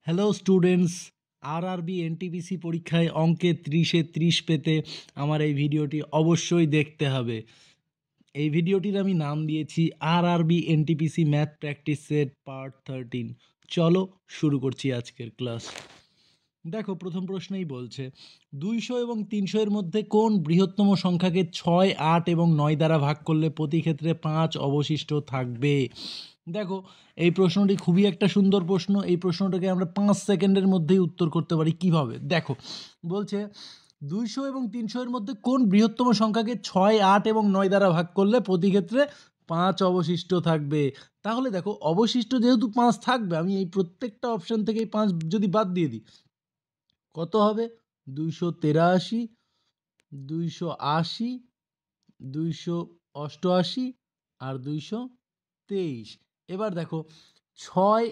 Hello students, RRB NTPC পরীক্ষায় অঙ্কে 30-এ 30 পেতে আমার এই ভিডিওটি অবশ্যই দেখতে হবে। এই ভিডিওটির আমি নাম দিয়েছি RRB NTPC math practice set part 13। চলো শুরু করছি আজকের ক্লাস। দেখো, প্রথম প্রশ্নেই বলছে 200 এবং 300 এর মধ্যে কোন বৃহত্তম সংখ্যাকে 6, 8 এবং 9 দ্বারা ভাগ করলে প্রতি ক্ষেত্রে 5 অবশিষ্ট থাকবে। দেখো, এই প্রশ্নটি খুবই একটা সুন্দর প্রশ্ন। এই প্রশ্নটাকে আমরা 5 সেকেন্ডের মধ্যেই উত্তর করতে পারি। কিভাবে? দেখো, বলছে 200 এবং 300 এর মধ্যে কোন বৃহত্তম সংখ্যাকে 6, 8 এবং 9 দ্বারা ভাগ করলে প্রতি ক্ষেত্রে 5 অবশিষ্ট থাকবে। তাহলে দেখো, অবশিষ্ট যেহেতু 5 থাকবে, আমি এই প্রত্যেকটা অপশন থেকে 5 যদি বাদ দিয়ে দিই, কত হবে? 283, 280, 288 আর 223। এবার দেখো, 6,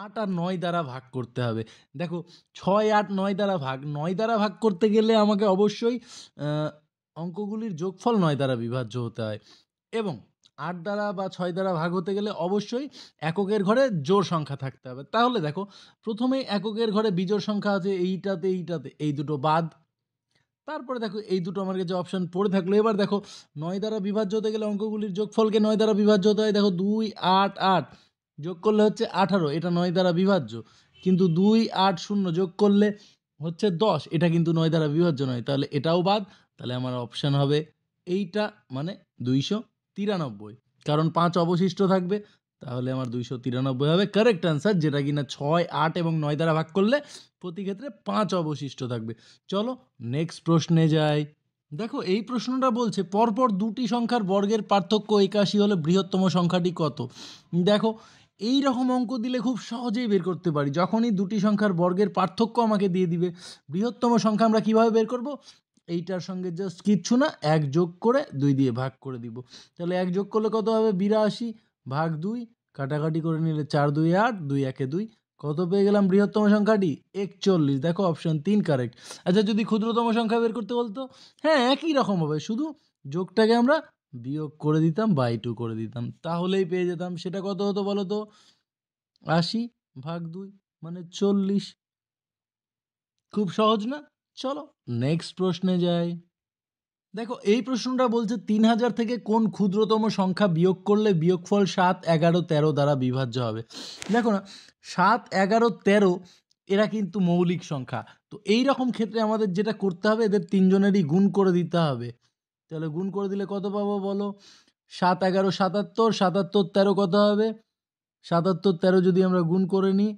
8 আর 9 দ্বারা ভাগ করতে হবে। দেখো, 6, 8, 9 দ্বারা ভাগ, 9 দ্বারা ভাগ করতে গেলে আমাকে অবশ্যই অঙ্কগুলির যোগফল 9 দ্বারা বিভাজ্য হতে হয়, এবং 8 দ্বারা বা 6 দ্বারা ভাগ হতে গেলে অবশ্যই এককের ঘরে জোড় সংখ্যা থাকতে হবে। তাহলে দেখো, প্রথমেই এককের ঘরে বিজোড় সংখ্যা আছে এইটাতে, এই দুটো বাদ। তারপরে দেখো, এই দুটো আমার কাছে অপশন পড়ে থাকলো। এবার দেখো, 9 দ্বারা বিভাজ্য হতে গেলে অঙ্কগুলির যোগফলকে 9 দ্বারা বিভাজ্য হতে হয়। দেখো, 2, 8, 8 যোগ করলে হচ্ছে 18, এটা 9 দ্বারা বিভাজ্য। কিন্তু 2, 8, 0 যোগ করলে হচ্ছে 10, এটা কিন্তু 9 দ্বারা বিভাজ্য নয়। তাহলে এটাও বাদ। তাহলে আমার অপশন হবে এইটা, মানে 293, কারণ 5 অবশিষ্ট থাকবে। তাহলে আমার 293 হবে কারেক্ট অ্যান্সার, যেটা কিনা 6, 8 এবং 9 দ্বারা ভাগ করলে প্রতি ক্ষেত্রে 5 অবশিষ্ট থাকবে। চলো নেক্সট প্রশ্নে যাই। দেখো, এই প্রশ্নটা বলছে পরপর দুটি সংখ্যার বর্গের পার্থক্য 81 হলে বৃহত্তম সংখ্যাটি কত? দেখো, এই রকম অঙ্ক দিলে খুব সহজেই বের করতে পারি। যখনই দুটি সংখ্যার বর্গের পার্থক্য আমাকে দিয়ে দিবে, বৃহত্তম সংখ্যা আমরা কিভাবে বের করব? এইটার সঙ্গে জাস্ট কিচ্ছু না, 1 যোগ করে 2 দিয়ে ভাগ করে দিব। তাহলে 1 যোগ করলে কত হবে? 82 ভাগ 2, কাটাকাটি করে নিলে 4, 2, 8, 2, 1, 2, কত পেয়ে গেলাম বৃহত্তম সংখ্যাটি? 41। দেখো, অপশন 3 কারেক্ট। আচ্ছা, যদি ক্ষুদ্রতম সংখ্যা বের করতে বলতো, হ্যাঁ, একই রকম হবে, শুধু যোগটাকে আমরা বিয়োগ করে দিতাম, বাই 2 করে দিতাম, তাহলেই পেয়ে যেতাম। সেটা কত হতো বলো তো? 80 ভাগ 2 মানে 40। খুব সহজ না? চলো নেক্সট প্রশ্নে যাই। দেখো, এই প্রশ্নটা বলছে 3000 থেকে কোন ক্ষুদ্রতম সংখ্যা বিয়োগ করলে বিয়োগফল 7, 11, 13 দ্বারা বিভাজ্য হবে। দেখো না, 7, 11, 13 এরা কিন্তু মৌলিক সংখ্যা। তো এই রকম ক্ষেত্রে আমাদের যেটা করতে হবে, এদের তিনজনেরই গুণ করে দিতে হবে। তাহলে গুণ করে দিলে কত পাবো বলো? 7, 11, 77, 77, 13 কত হবে? 77, 13 যদি আমরা গুণ করে নিই,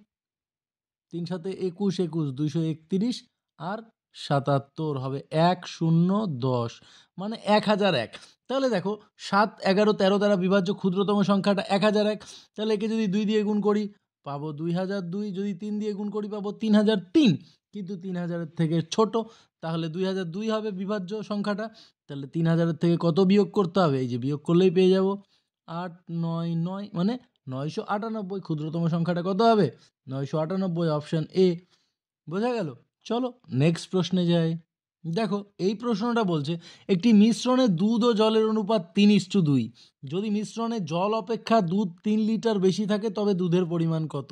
3 সাথে 21, 21, 231 আর 77 হবে 1010, মানে 1001। তাহলে দেখো, 7, 11, 13 দ্বারা বিভাজ্য ক্ষুদ্রতম সংখ্যাটা 1001। তাহলে একে যদি 2 দিয়ে গুণ করি পাবো 2002, যদি 3 দিয়ে গুণ করি পাবো 3003, কিন্তু 3000 থেকে ছোট। তাহলে 2002 হবে বিভাজ্য সংখ্যাটা। তাহলে 3000 থেকে কত বিয়োগ করতে হবে? এই যে বিয়োগ করলেই পেয়ে যাব 899, মানে 998। ক্ষুদ্রতম সংখ্যাটা কত হবে? 998, অপশন এ। বোঝা গেল? চলো নেক্সট প্রশ্নে যাই। দেখো, এই প্রশ্নটা বলছে একটি মিশ্রণে দুধ ও জলের অনুপাত 3:2। যদি মিশ্রণে জল অপেক্ষা দুধ 3 লিটার বেশি থাকে তবে দুধের পরিমাণ কত?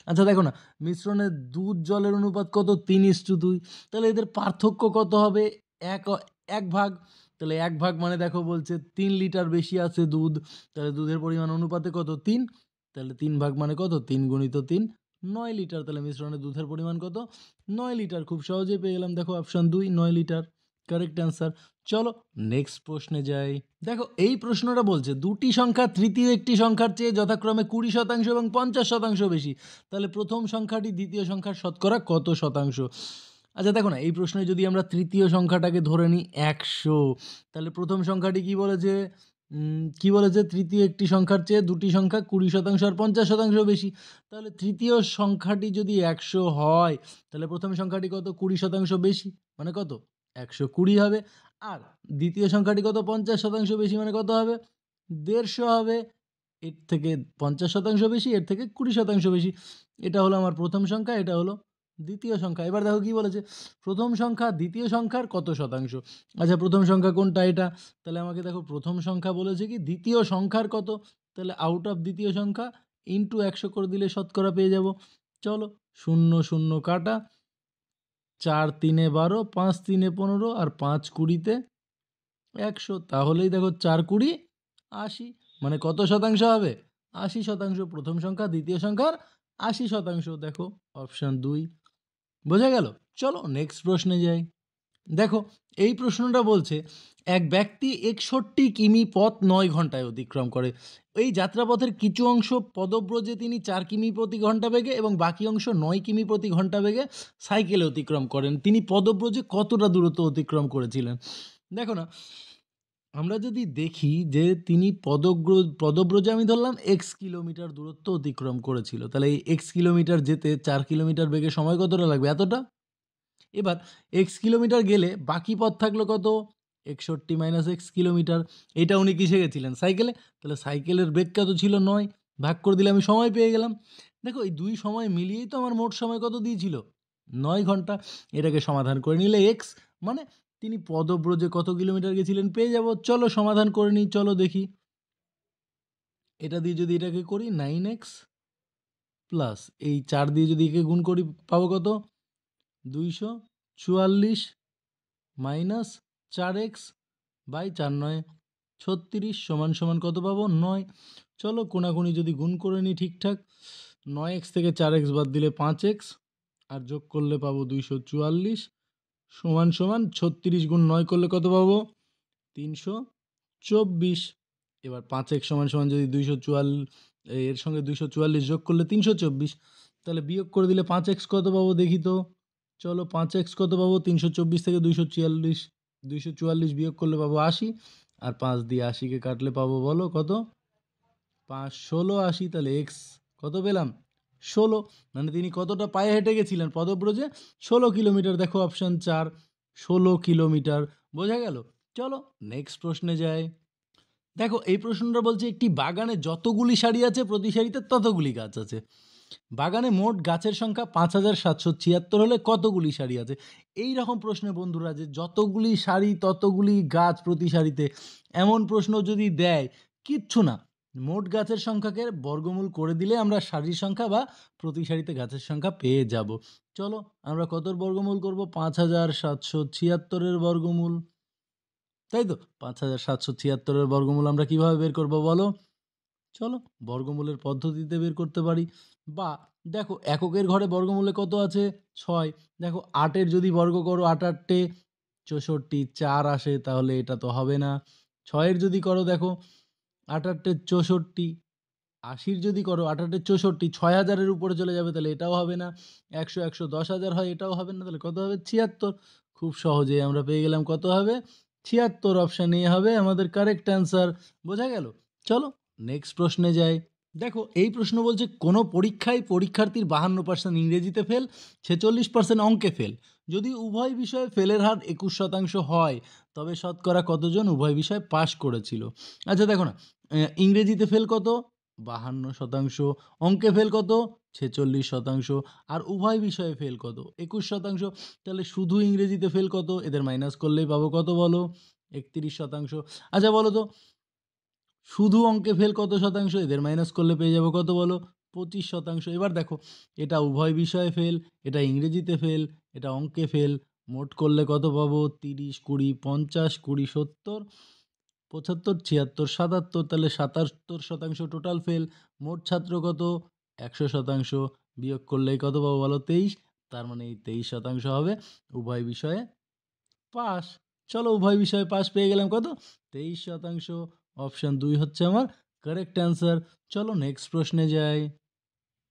আচ্ছা দেখো না, মিশ্রণে দুধ জলের অনুপাত কত? 3:2। তাহলে এদের পার্থক্য কত হবে? এক ভাগ। তাহলে 1 ভাগ মানে দেখো, বলছে 3 লিটার বেশি আছে দুধ, তাহলে দুধের পরিমাণ অনুপাতে কত? 3। তাহলে 3 ভাগ মানে কত? 3 গুণিত 3, 9 লিটার। তাহলে মিশ্রণে দুধের পরিমাণ কত? 9 লিটার। খুব সহজেই পেয়ে গেলাম। দেখো, অপশন 2, 9 লিটার কারেক্ট অ্যান্সার। চলো নেক্সট প্রশ্নে যাই। দেখো, এই প্রশ্নটা বলছে দুটি সংখ্যা তৃতীয় একটি সংখ্যার চেয়ে যথাক্রমে 20% এবং 50% বেশি, তাহলে প্রথম সংখ্যাটি দ্বিতীয় সংখ্যার শতকরা কত শতাংশ? আচ্ছা দেখো না, এই প্রশ্নে যদি আমরা তৃতীয় সংখ্যাটাকে ধরে নিই 100, তাহলে প্রথম সংখ্যাটি কি বলেছে? কি বলেছে? তৃতীয় একটি সংখ্যার চেয়ে দুটি সংখ্যা 20% আর 50% বেশি। তাহলে তৃতীয় সংখ্যাটি যদি 100 হয়, তাহলে প্রথম সংখ্যাটি কত? 20% বেশি, মানে কত? 120 হবে। আর দ্বিতীয় সংখ্যাটি কত? 50% বেশি, মানে কত হবে? 150 হবে। এর থেকে 50% বেশি, এর থেকে 20% বেশি। এটা হলো আমার প্রথম সংখ্যা, এটা হলো দ্বিতীয় সংখ্যা। এবার দেখো কি বলেছে, প্রথম সংখ্যা দ্বিতীয় সংখ্যার কত শতাংশ? আচ্ছা, প্রথম সংখ্যা কোনটা? এটা। তাহলে আমাকে দেখো, প্রথম সংখ্যা বলেছে কি দ্বিতীয় সংখ্যার কত, তাহলে আউট অফ দ্বিতীয় সংখ্যা ইন্টু 100 করে দিলে শতকরা পেয়ে যাব। চলো শূন্য শূন্য কাটা, 4 3 12, 5 3 15 আর 5 20-তে 100। তাহলেই দেখো 4 20 80, মানে কত শতাংশ হবে? 80%। প্রথম সংখ্যা দ্বিতীয় সংখ্যার 80%। দেখো অপশান 2। বোঝা গেল? চলো নেক্সট প্রশ্নে যাই। দেখো এই প্রশ্নটা বলছে, এক ব্যক্তি 61 কিমি পথ 9 ঘন্টায় অতিক্রম করে। এই যাত্রাপথের কিছু অংশ পদব্রজে তিনি 4 কিমি প্রতি ঘন্টা বেগে এবং বাকি অংশ 9 কিমি প্রতি ঘন্টা বেগে সাইকেলে অতিক্রম করেন। তিনি পদব্রজে কতটা দূরত্ব অতিক্রম করেছিলেন? দেখো না, আমরা যদি দেখি যে তিনি পদব্রজে আমি ধরলাম এক্স কিলোমিটার দূরত্ব অতিক্রম করেছিল, তাহলে এই এক্স কিলোমিটার যেতে 4 কিলোমিটার বেগে সময় কতটা লাগবে? এতটা। এবার এক্স কিলোমিটার গেলে বাকি পথ থাকলো কত? 61 মাইনাস এক্স কিলোমিটার। এটা উনি কিসে গেছিলেন? সাইকেলে। তাহলে সাইকেলের বেগ কত ছিল? 9। ভাগ করে দিলে আমি সময় পেয়ে গেলাম। দেখো এই দুই সময় মিলিয়েই তো আমার মোট সময় কত দিয়েছিল? 9 ঘন্টা। এটাকে সমাধান করে নিলে এক্স মানে তিনি পদব্রজে কত কিলোমিটার গেছিলেন পেয়ে যাব। চলো সমাধান করে নিই, চলো দেখি। এটা দিয়ে যদি এটাকে করি 9x প্লাস এই 4 দিয়ে যদি একে গুণ করি পাবো কত? 244 মাইনাস 4x বাই 4 9 36 সমান সমান কত পাবো? 9। চলো কোনাকুনি যদি গুণ করে নিই ঠিকঠাক, 9x থেকে 4x বাদ দিলে 5x আর যোগ করলে পাবো 244 সমান সমান 36 গুণ 9 করলে কত পাবো? 324। এবার 5x সমান সমান যদি 244, এর সঙ্গে 244 যোগ করলে 324, তাহলে বিয়োগ করে দিলে 5x কত পাবো দেখি তো। চলো 5x কত পাবো? 324 থেকে 244 বিয়োগ করলে পাবো 80, আর 5 দিয়ে 80কে কাটলে পাবো বলো কত? 5 16 80। তাহলে এক্স কত পেলাম? 16। মানে তিনি কতটা পায়ে হেঁটে গেছিলেন পদব্রজে? 16 কিলোমিটার। দেখো অপশান 4, 16 কিলোমিটার। বোঝা গেল? চলো নেক্সট প্রশ্নে যাই। দেখো এই প্রশ্নটা বলছে, একটি বাগানে যতগুলি সারি আছে প্রতি সারিতে ততগুলি গাছ আছে। বাগানে মোট গাছের সংখ্যা 5776 হলে কতগুলি সারি আছে? এই রকম প্রশ্নে বন্ধুরা, যে যতগুলি সারি ততগুলি গাছ প্রতি সারিতে, এমন প্রশ্ন যদি দেয়, কিচ্ছু না, মোট গাছের সংখ্যাকে বর্গমূল করে দিলে আমরা সারির সংখ্যা বা প্রতি সারিতে গাছের সংখ্যা পেয়ে যাব। চলো আমরা কতর বর্গমূল করব? 5776-এর বর্গমূল, তাই তো? 5776-এর বর্গমূল আমরা কিভাবে বের করব বলো? চলো বর্গমূলের পদ্ধতিতে বের করতে পারি, বা দেখো এককের ঘরে বর্গমূলে কত আছে? 6। দেখো 8-এর যদি বর্গ করো 8 8 64, 4 আসে, তাহলে এটা তো হবে না। 6-এর যদি করো দেখো 8 8 64, 80-র যদি করো 8 8 64, 6000-এর উপরে চলে যাবে, তাহলে এটাও হবে না। 100 100 10,000 হয়, এটাও হবে না, তাহলে কত হবে? 76। খুব সহজেই আমরা পেয়ে গেলাম কত হবে? 76। অপশান এ হবে আমাদের কারেক্ট অ্যান্সার। বোঝা গেল? চলো নেক্সট প্রশ্নে যাই। দেখো এই প্রশ্ন বলছে, কোনো পরীক্ষায় পরীক্ষার্থীর 52% ইংরেজিতে ফেল, 46% অঙ্কে ফেল। যদি উভয় বিষয়ে ফেলের হার 21% হয়, তবে শতকরা কতজন উভয় বিষয়ে পাশ করেছিল? আচ্ছা দেখো না, ইংরেজিতে ফেল কত? 52%। অঙ্কে ফেল কত? 46%। আর উভয় বিষয়ে ফেল কত? 21%। তাহলে শুধু ইংরেজিতে ফেল কত? এদের মাইনাস করলেই পাবো কত বলো? 31%। আচ্ছা বলো তো, শুধু অঙ্কে ফেল কত শতাংশ? এদের মাইনাস করলে পেয়ে যাবো কত বলো? 25%। এবার দেখো, এটা উভয় বিষয়ে ফেল, এটা ইংরেজিতে ফেল, এটা অঙ্কে ফেল, মোট করলে কত পাবো? 30 20 50 20 70 75 76 77, তাহলে 77% টোটাল ফেল। মোট ছাত্র কত? 100%। বিয়োগ করলেই কত পাবো বলো? 23। তার মানে এই 23% হবে উভয় বিষয়ে পাস। চলো উভয় বিষয়ে পাস পেয়ে গেলাম কত? 23%। অপশান 2 হচ্ছে আমার কারেক্ট অ্যান্সার। চলো নেক্সট প্রশ্নে যাই।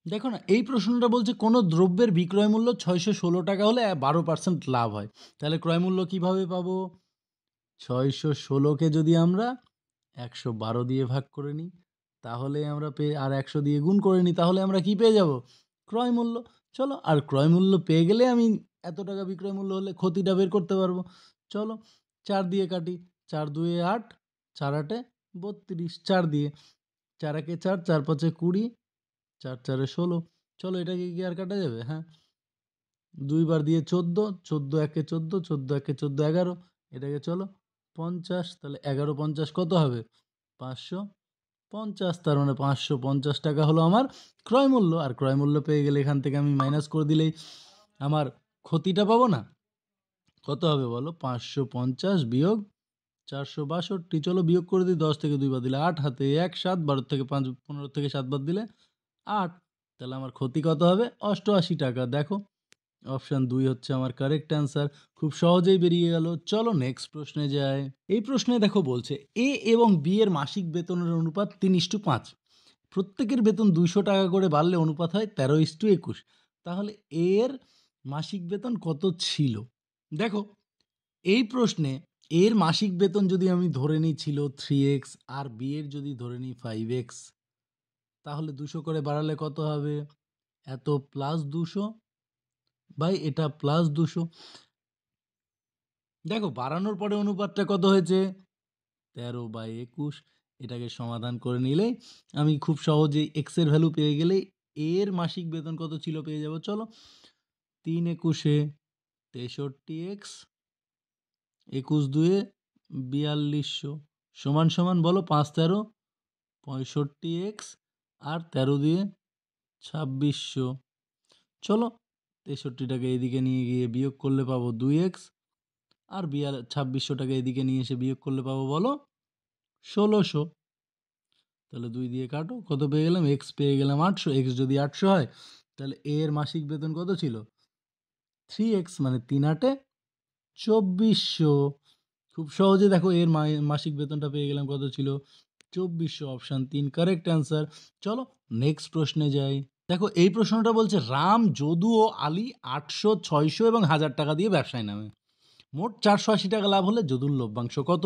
দেখো না, এই প্রশ্নটা বলছে, কোনো দ্রব্যের বিক্রয় মূল্য 616 টাকা হলে 12% লাভ হয়। তাহলে ক্রয় মূল্য কীভাবে পাবো? 616কে যদি আমরা 112 দিয়ে ভাগ করে নিই, তাহলে আমরা আর 100 দিয়ে গুণ করে নিই, তাহলে আমরা কি পেয়ে যাব? ক্রয় মূল্য। চলো, আর ক্রয় মূল্য পেয়ে গেলে আমি এত টাকা বিক্রয় মূল্য হলে ক্ষতিটা বের করতে পারবো। চলো 4 দিয়ে কাটি, 4 2 8, 4 8 32, 4 দিয়ে, 4 1 4, 4 5 20, 4 4 16। চলো এটাকে কি আর কাটা যাবে? হ্যাঁ, 2 বার দিয়ে 14, 14 1 14, 14 1 14 11, এটাকে চলো 50, তাহলে 11 50 কত হবে? 500। 50, তার মানে 550 টাকা হলো আমার ক্রয় মূল্য। আর ক্রয় মূল্য পেয়ে গেলে এখান থেকে আমি মাইনাস করে দিলেই আমার ক্ষতিটা পাবো না? কত হবে বলো? 550 বিয়োগ 462, চলো বিয়োগ করে দিই। 10 থেকে 2 বাদ দিলে 8, হাতে 1, 7, 12 থেকে 5, 15 থেকে 7 বাদ দিলে 8। তাহলে আমার ক্ষতি কত হবে? 88 টাকা। দেখো অপশান 2 হচ্ছে আমার কারেক্ট অ্যান্সার। খুব সহজেই বেরিয়ে গেল। চলো নেক্সট প্রশ্নে যাই। এই প্রশ্নে দেখো বলছে এ এবং বি এর মাসিক বেতনের অনুপাত 3:5। প্রত্যেকের বেতন 200 টাকা করে বাড়লে অনুপাত হয় 13:21। তাহলে এ এর মাসিক বেতন কত ছিল? দেখো এই প্রশ্নে এর মাসিক বেতন যদি আমি ধরে নিই ছিল 3x, আর বি এর যদি ধরে নিই 5x, তাহলে 200 করে বাড়ালে কত হবে? এত প্লাস 200 বাই এটা প্লাস 200। দেখো বাড়ানোর পরে অনুপাতটা কত হয়েছে? 13/21। এটাকে সমাধান করে নিলেই আমি খুব সহজেই এক্স এর ভ্যালু পেয়ে গেলেই এর মাসিক বেতন কত ছিল পেয়ে যাব। চলো 3 একুশে 63x, 21 দুয়ে 4200 সমান সমান বলো 5 13 65x, আর 13 দিয়ে 2600। চলো 63টাকে এদিকে নিয়ে গিয়ে বিয়োগ করলে পাবো 2x, আর 2600টাকে এদিকে নিয়ে এসে বিয়োগ করলে পাবো বলো 1600। তাহলে 2 দিয়ে কাটো, কত পেয়ে গেলাম? এক্স পেয়ে গেলাম 800। এক্স যদি 800 হয় তাহলে এর মাসিক বেতন কত ছিল? 3x, মানে 3 8 2400। খুব সহজে দেখো এর মাসিক বেতনটা পেয়ে গেলাম, কত ছিল? 2400। Option 3 correct answer. চলো নেক্সট প্রশ্নে যাই। দেখো এই প্রশ্নটা বলছে রাম, যদু ও আলী 800, 600 এবং 1000 টাকা দিয়ে ব্যবসায় নামে। মোট 480 টাকা লাভ হলে যদুর লভ্যাংশ কত?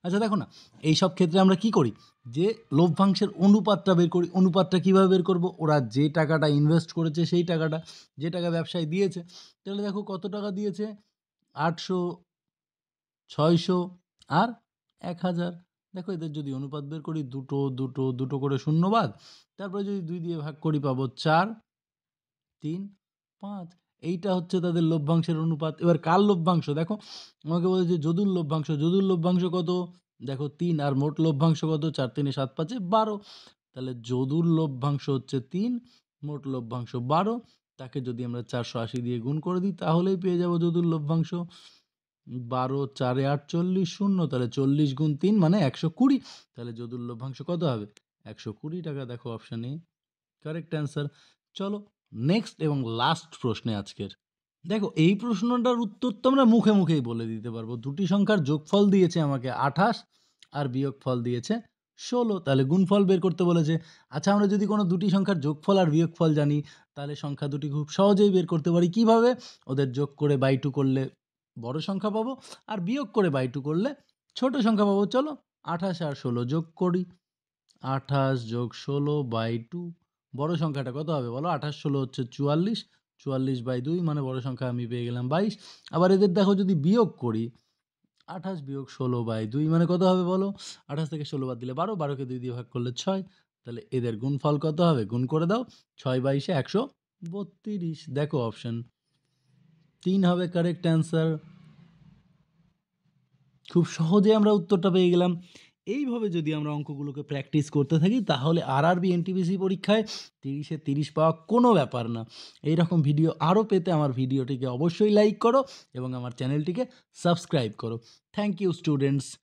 আচ্ছা দেখো না, এই সব ক্ষেত্রে আমরা কি করি, যে লভ্যাংশের অনুপাতটা বের করি। অনুপাতটা কীভাবে বের করব? ওরা যে টাকাটা ইনভেস্ট করেছে সেই টাকাটা, যে টাকা ব্যবসায় দিয়েছে, তাহলে দেখো কত টাকা দিয়েছে? 800, 600 আর 1000। দেখো এদের যদি অনুপাত বের করি, দুটো দুটো দুটো করে শূন্য বাদ, তারপরে যদি 2 দিয়ে ভাগ করি পাবো 4, 3, 5। এইটা হচ্ছে তাদের লভ্যাংশের অনুপাত। এবার কার লভ্যাংশ? দেখো আমাকে বলেছে যদুর লভ্যাংশ। যদুর লভ্যাংশ কত? দেখো 3, আর মোট লভ্যাংশ কত? 4 3 7 5 12। তাহলে যদুর লভ্যাংশ হচ্ছে 3, মোট লভ্যাংশ 12। তাকে যদি আমরা 480 দিয়ে গুণ করে দিই তাহলেই পেয়ে যাব যদুর লভ্যাংশ। 12 4 48 শূন্য, তাহলে 40 গুণ 3 মানে 120। তাহলে যদুর লভ্যাংশ কত হবে? 120 টাকা। দেখো অপশান এ কারেক্ট অ্যান্সার। চলো নেক্সট এবং লাস্ট প্রশ্নে আজকের। দেখো এই প্রশ্নটার উত্তর তো আমরা মুখে মুখেই বলে দিতে পারবো। দুটি সংখ্যার যোগফল দিয়েছে আমাকে 28, আর বিয়োগফল দিয়েছে 16। তাহলে গুণফল বের করতে বলেছে। আচ্ছা আমরা যদি কোনো দুটি সংখ্যার যোগফল আর বিয়োগফল জানি, তাহলে সংখ্যা দুটি খুব সহজেই বের করতে পারি। কিভাবে? ওদের যোগ করে বাই 2 করলে বড় সংখ্যা পাবো, আর বিয়োগ করে বাই 2 করলে ছোট সংখ্যা পাবো। চলো 28 আর 16 যোগ করি। 28 যোগ 16 বাই 2, বড় সংখ্যাটা কত হবে বলো? 28 16 হচ্ছে 44, 44/2 মানে বড় সংখ্যা আমি পেয়ে গেলাম 22। আবার এদের দেখো যদি বিয়োগ করি, 28 বিয়োগ 16/2 মানে কত হবে বলো? 28 থেকে 16 বাদ দিলে 12, 12কে 2 দিয়ে ভাগ করলে 6। তাহলে এদের গুণফল কত হবে? গুণ করে দাও, 6 22 132। দেখো অপশন 3 হবে কারেক্ট অ্যান্সার। খুব সহজে আমরা উত্তরটা পেয়ে গেলাম। এইভাবে যদি আমরা অঙ্কগুলোকে প্র্যাকটিস করতে থাকি তাহলে আরআরবি এনটিপিসি পরীক্ষায় 30-এ 30 পাওয়া কোনো ব্যাপার না। এইরকম ভিডিও আরও পেতে আমার ভিডিওটিকে অবশ্যই লাইক করো এবং আমার চ্যানেলটিকে সাবস্ক্রাইব করো। Thank you students.